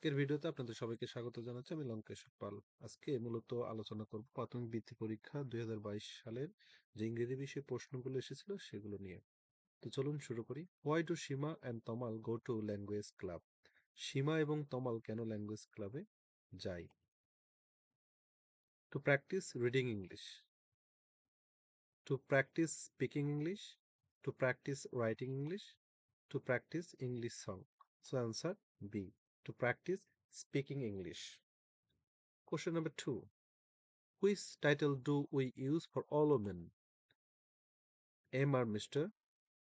আজকের ভিডিওতে আপনাদের সবাইকে স্বাগত জানাচ্ছি। আমি লঙ্কেশ্বর পাল। আজকে মূলত আলোচনা করব প্রাথমিক বৃত্তি পরীক্ষা ২০২২ সালের যে ইংরেজি বিষয়ে প্রশ্নগুলো এসেছিল সেগুলো নিয়ে। তো চলুন শুরু করি। Why do Seema and Tamal go to language club? Seema এবং তমাল কেন ল্যাঙ্গুয়েজ ক্লাবে যায়? To practice reading English, to practice speaking English, to practice writing English, to practice English song. So answer B, to practice speaking English. Question number 2. Which title do we use for all women? M R Mr.,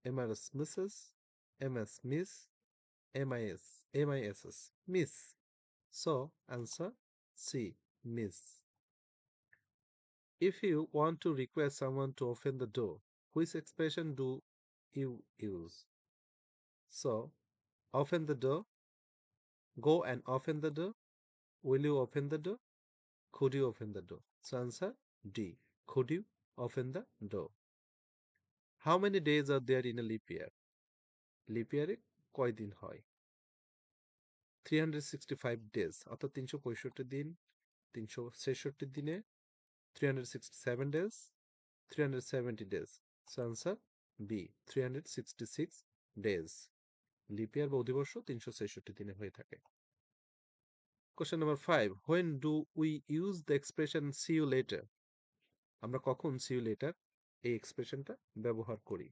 M R S Mrs., M S Miss, MIS, MISS, Miss. So, answer C, Miss. If you want to request someone to open the door, which expression do you use? So, open the door, go and open the door, will you open the door, could you open the door? So, answer D, could you open the door? How many days are there in a leap year? Leap ইয়ারে কয়দিন হয়? 365 days, অর্থাৎ 365 দিন। 366 দিনে 367 days, 370 days. So answer B, 366 days. Lip ইয়ার বা অধিবর্ষ 366 দিনে হয়ে থাকে। Question number 5. When do we use the expression see you later? আমরা কখন see you later এই এক্সপ্রেশনটা ব্যবহার করি?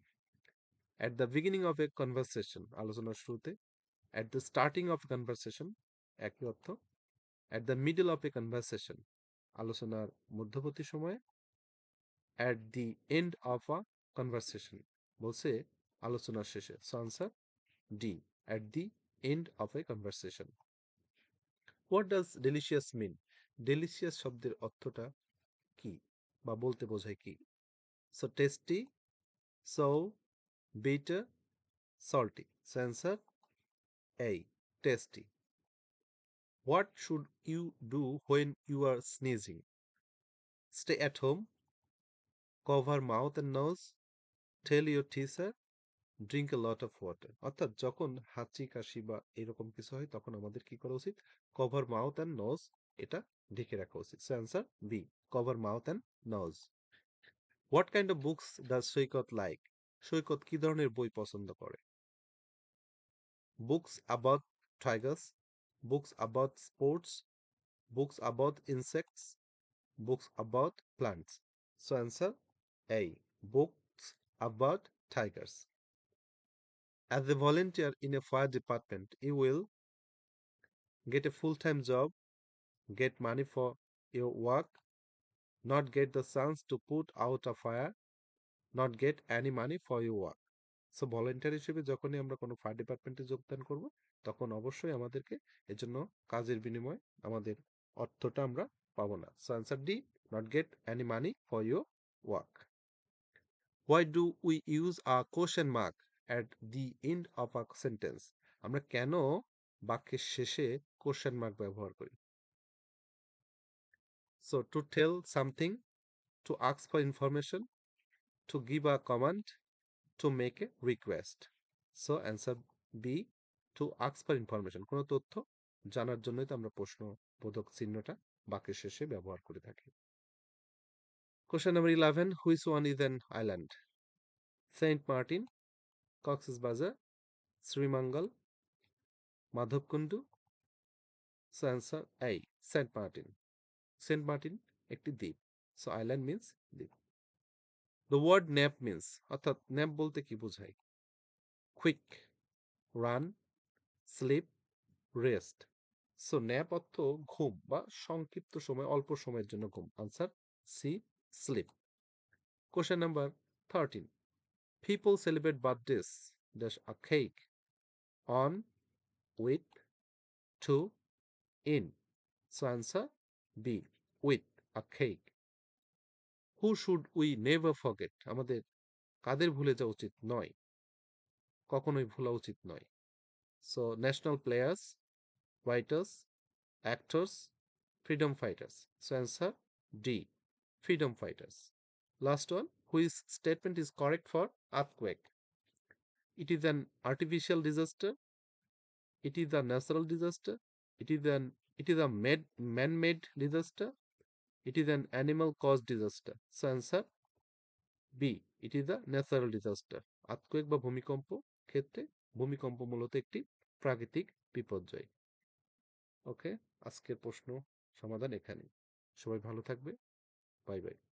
At the beginning of a conversation, আলোচনার শুরুতে, at the starting of a conversation, একই অর্থ, at the middle of a conversation, আলোচনার মধ্যবর্তী সময়ে, at the end of a conversation, বলছে আলোচনার শেষে। So answer D, at the end of a conversation. What does delicious mean? Delicious শব্দের অর্থটা কি বা বলতে বোঝায় কি? So tasty, so bitter, salty. So answer A, tasty. What should you do when you are sneezing? Stay at home, cover mouth and nose, tell your teacher, drink a lot of water. অর্থাৎ যখন হাঁচি কাশি বা এরকম কিছু হয় তখন আমাদের কি করা উচিত? কভার মাউথ অ্যান্ড নোজ, এটা ঢেকে রাখা উচিত। So answer B, cover mouth and nose. What kind of books does Saikat like? Saikat কি ধরনের বই পছন্দ করে? Books about tigers, books about sports, books about insects, books about plants. So answer A, books about tigers. As a volunteer in a fire department, you will get a full-time job, get money for your work, not get the chance to put out a fire, not get any money for your work. So volunteer হিসেবে যখনই আমরা কোনো fire ডিপার্টমেন্টে যোগদান করব তখন অবশ্যই আমাদেরকে এজন্য কাজের বিনিময়ে আমাদের অর্থটা আমরা পাবো না। So answer D, not get any money for your work. Why do we use a question mark at the end of a sentence? আমরা কেন বাক্যের শেষে কোশ্চেন মার্ক ব্যবহার করি? So to tell something, to ask for information, to give a command, to make a request. So answer B, to ask for information. কোনো তথ্য জানার জন্যই তো আমরা প্রশ্নবোধক চিহ্নটা বাক্যের শেষে ব্যবহার করে থাকি। Question number 11. Which one is an island? Saint Martin, Cox's Bazar, Srimangal, Madhavkundu. So answer A, Saint Martin. Saint Martin একটি দ্বীপ। So island means দ্বীপ। The word nap means, অর্থাৎ nap বলতে কি বোঝায়? Quick, run, sleep, rest. So nap অর্থ ঘুম বা সংক্ষিপ্ত সময়, অল্প সময়ের জন্য ঘুম। Answer C, sleep. Question number 13. People celebrate birthdays dash a cake on, with, to, in. So answer B, with a cake. Who should we never forget? আমাদের কাদের ভুলে যাওয়া উচিত নয়? কখনোই ভোলা উচিত নয়। So national players, writers, actors, freedom fighters. So answer D, freedom fighters. Last one, which statement is correct for earthquake? It is an artificial disaster, it is a natural disaster, It is an it is a man-made disaster. It is an animal caused disaster. So answer B, it is a natural disaster. Earthquake বা ভূমিকম্প ক্ষেত্রে ভূমিকম্প মূলত একটি প্রাকৃতিক বিপর্যয়। ওকে, আজকের প্রশ্ন সমাধান এখানেই। সবাই ভালো থাকবে। Bye bye.